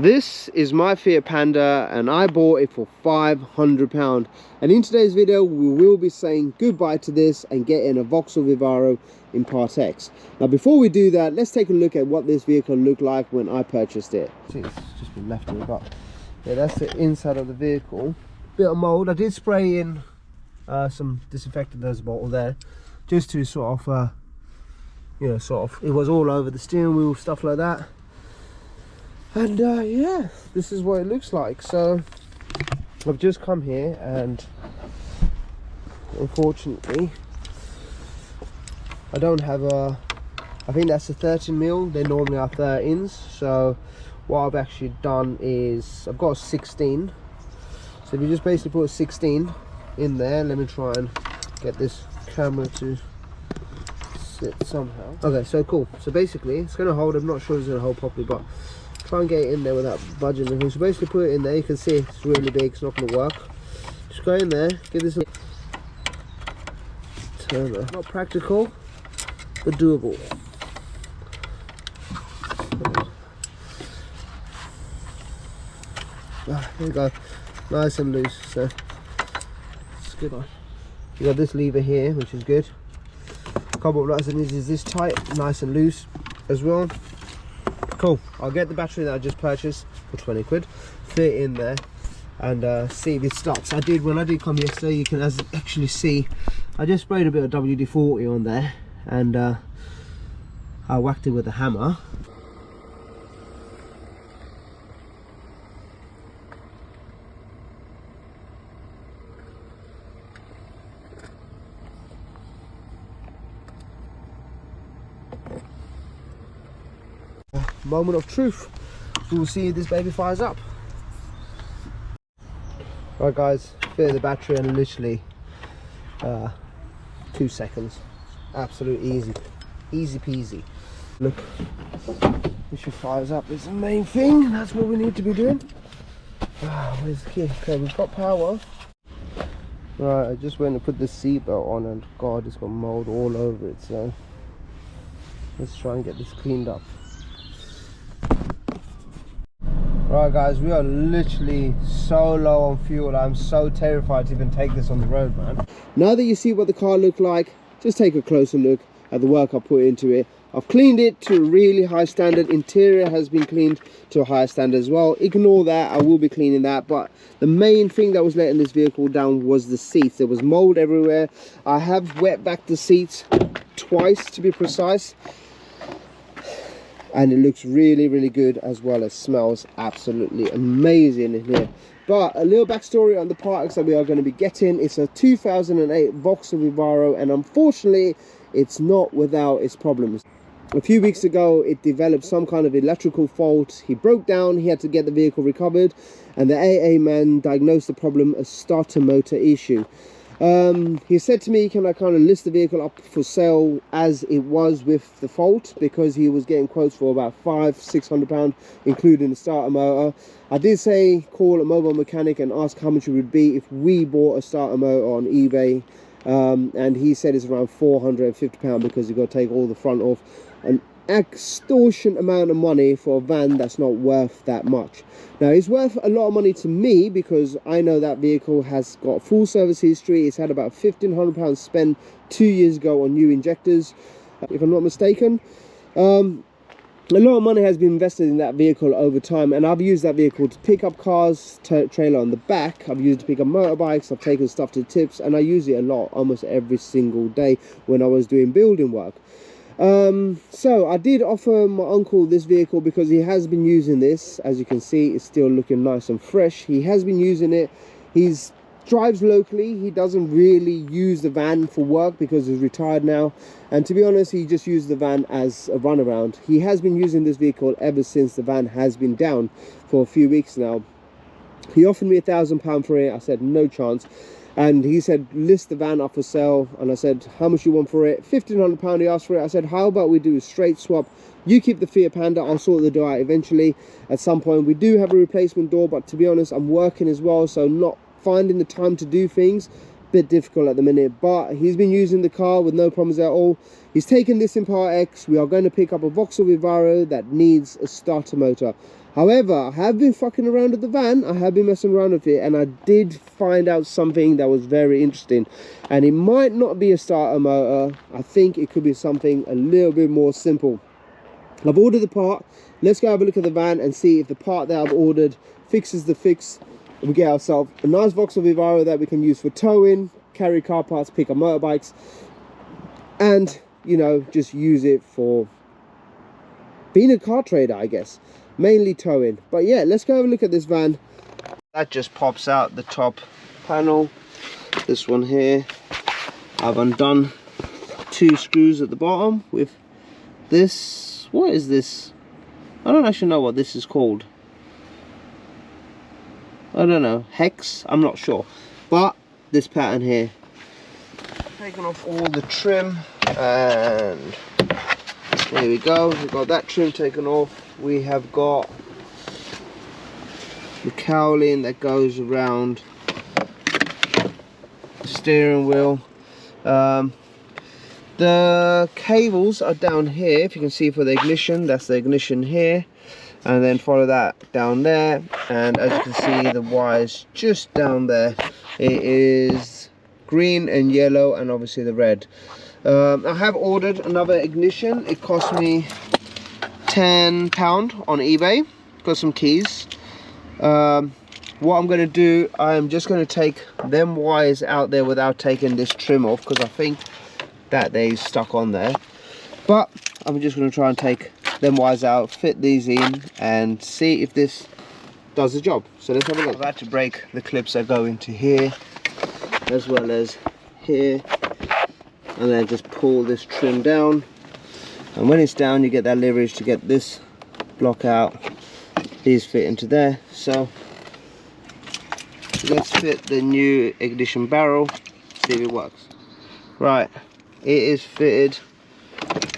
This is my Fiat Panda and I bought it for £500, and in today's video we will be saying goodbye to this and getting a Vauxhall Vivaro in Part X. Now before we do that, let's take a look at what this vehicle looked like when I purchased it. See, it's just been left here, but yeah, that's the inside of the vehicle. Bit of mold. I did spray in some disinfectant, there's a bottle there, just to sort of it was all over the steering wheel, stuff like that. And yeah, this is what it looks like. So I've just come here and unfortunately I don't have a, I think that's a 13mm, they normally are 13s. So what I've actually done is I've got a 16. So if you just basically put a 16 in there, let me try and get this camera to sit somehow. Okay, so cool. So basically it's going to hold, I'm not sure it's going to hold properly, but try and get it in there without budging anything. So basically put it in there, you can see it's really big, it's not going to work. Just go in there, give this a turn. Not practical, but doable. There you go, nice and loose. So it's good. You got this lever here, which is good. Cobalt nice and easy, is this tight, nice and loose as well. Cool. I'll get the battery that I just purchased for 20 quid, fit in there and see if it starts. I did, when I did come yesterday, you can actually see I just sprayed a bit of WD-40 on there and I whacked it with a hammer. Moment of truth. We will see if this baby fires up. Right guys, fit the battery in literally 2 seconds. Absolute easy peasy. Look, this should fires up, is the main thing. That's what we need to be doing. Where's the key? Okay, we've got power. Right, I just went and put the seatbelt on and god, it's got mold all over it, so let's try and get this cleaned up. Right guys, we are literally so low on fuel. I'm so terrified to even take this on the road, man. Now that you see what the car looked like, just take a closer look at the work I put into it. I've cleaned it to a really high standard. Interior has been cleaned to a higher standard as well. Ignore that, I will be cleaning that. But the main thing that was letting this vehicle down was the seats. There was mold everywhere. I have wet back the seats twice to be precise. And it looks really good, as well as smells absolutely amazing in here. But a little backstory on the Part X that we are going to be getting. It's a 2008 Vauxhall Vivaro, and unfortunately it's not without its problems. A few weeks ago it developed some kind of electrical fault. He broke down, he had to get the vehicle recovered, and the AA man diagnosed the problem as starter motor issue. He said to me, can I kind of list the vehicle up for sale as it was with the fault, because he was getting quotes for about £500–600 including the starter motor. I did say call a mobile mechanic and ask how much it would be if we bought a starter motor on eBay, and he said it's around £450 because you've got to take all the front off. An extortion amount of money for a van that's not worth that much. Now it's worth a lot of money to me because I know that vehicle has got full service history. It's had about £1,500 spent 2 years ago on new injectors, if I'm not mistaken. A lot of money has been invested in that vehicle over time, and I've used that vehicle to pick up cars, trailer on the back. I've used it to pick up motorbikes, I've taken stuff to tips, and I use it a lot, almost every single day when I was doing building work. So I did offer my uncle this vehicle because he has been using this. As you can see, it's still looking nice and fresh. He has been using it. He's drives locally. He doesn't really use the van for work because he's retired now, and to be honest, he just used the van as a runaround. He has been using this vehicle ever since the van has been down for a few weeks now. He offered me £1,000 for it. I said no chance. And he said list the van up for sale, and I said how much you want for it? £1,500 he asked for it. I said how about we do a straight swap, you keep the Fiat Panda, I'll sort the door out eventually at some point. We do have a replacement door, but to be honest I'm working as well, so not finding the time to do things, bit difficult at the minute. But he's been using the car with no problems at all. He's taken this in Part X. We are going to pick up a Vauxhall Vivaro that needs a starter motor. However, I have been fucking around with the van. I have been messing around with it, and I did find out something that was very interesting. And it might not be a starter motor. I think it could be something a little bit more simple. I've ordered the part. Let's go have a look at the van and see if the part that I've ordered fixes the fix. We get ourselves a nice Vauxhall Vivaro that we can use for towing, carry car parts, pick up motorbikes, and, you know, just use it for being a car trader, I guess. Mainly towing. But yeah, let's go have a look at this van. That just pops out the top panel. This one here, I've undone 2 screws at the bottom with this. What is this? I don't actually know what this is called. I don't know, hex, I'm not sure. But this pattern here, taking off all the trim, and there we go. We've got that trim taken off. We have got the cowling that goes around the steering wheel. The cables are down here, if you can see, for the ignition. That's the ignition here, and then follow that down there, and as you can see, the wires just down there. It is green and yellow, and obviously the red. I have ordered another ignition. It cost me £10 on eBay. Got some keys. What I'm going to do, I'm just going to take them wires out there without taking this trim off, because I think that they stuck on there. But I'm just going to try and take them wires out, fit these in, and see if this does the job. So let's have a look. I've had to break the clips that go into here as well as here, and then just pull this trim down, and when it's down you get that leverage to get this block out. These fit into there. So let's fit the new ignition barrel, see if it works. Right, it is fitted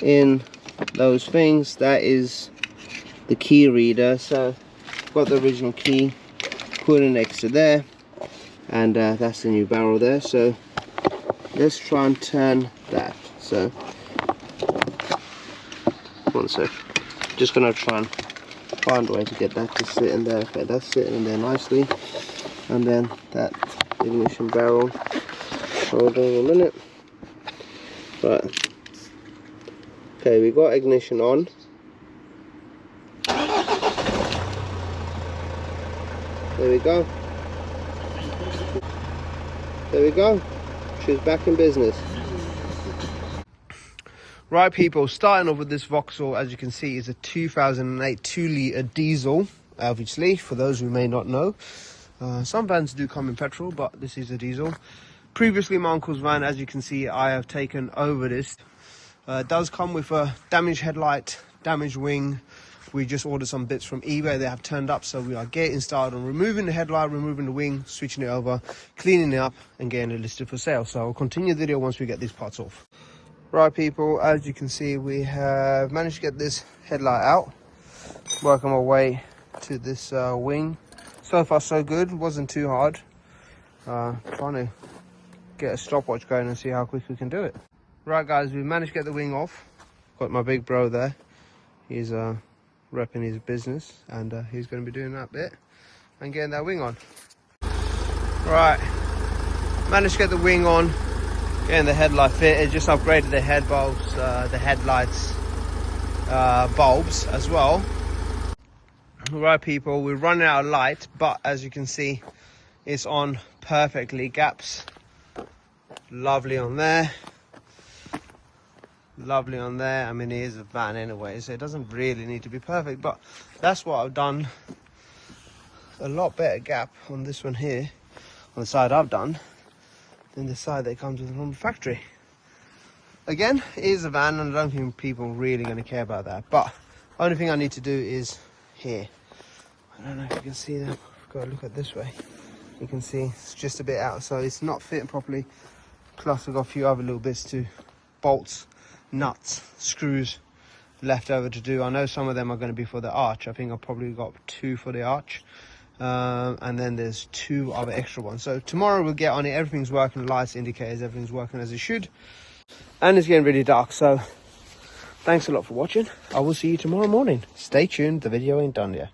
in those things. That is the key reader, so got the original key, put it next to there, and that's the new barrel there. So let's try and turn that. So one sec, just gonna try and find a way to get that to sit in there. Okay, that's sitting in there nicely, and then that ignition barrel, hold on a minute. Right, okay, we got ignition on. There we go. There we go. She's back in business. Right, people, starting off with this Vauxhall, as you can see, is a 2008 2-litre diesel, obviously, for those who may not know. Some vans do come in petrol, but this is a diesel. Previously, my uncle's van, as you can see, I have taken over this. It does come with a damaged headlight, damaged wing. We just ordered some bits from eBay. They have turned up, so we are getting started on removing the headlight, removing the wing, switching it over, cleaning it up, and getting it listed for sale. So I'll continue the video once we get these parts off. Right, people, as you can see, we have managed to get this headlight out, working my way to this wing. So far so good, wasn't too hard. Trying to get a stopwatch going and see how quick we can do it. Right, guys, we managed to get the wing off. Got my big bro there. He's repping his business, and he's going to be doing that bit and getting that wing on. Right, managed to get the wing on, getting the headlight fitted. Just upgraded the head bulbs, the headlights bulbs as well. Right, people, we're running out of light, but as you can see, it's on perfectly. Gaps lovely on there, lovely on there. I mean, it is a van anyway, so it doesn't really need to be perfect, but that's what I've done. A lot better gap on this one here, on the side I've done, than the side that comes with from the factory. Again, it is a van, and I don't think people are really going to care about that, but only thing I need to do is here. I don't know if you can see that. I've got to look at this way. You can see it's just a bit out, so it's not fitting properly. Plus, I've got a few other little bits too, bolts, nuts, screws left over to do. I know some of them are going to be for the arch. I think I've probably got 2 for the arch, and then there's 2 other extra ones. So tomorrow we'll get on it. Everything's working, lights, indicators, everything's working as it should, and it's getting really dark. So thanks a lot for watching. I will see you tomorrow morning. Stay tuned, the video ain't done yet.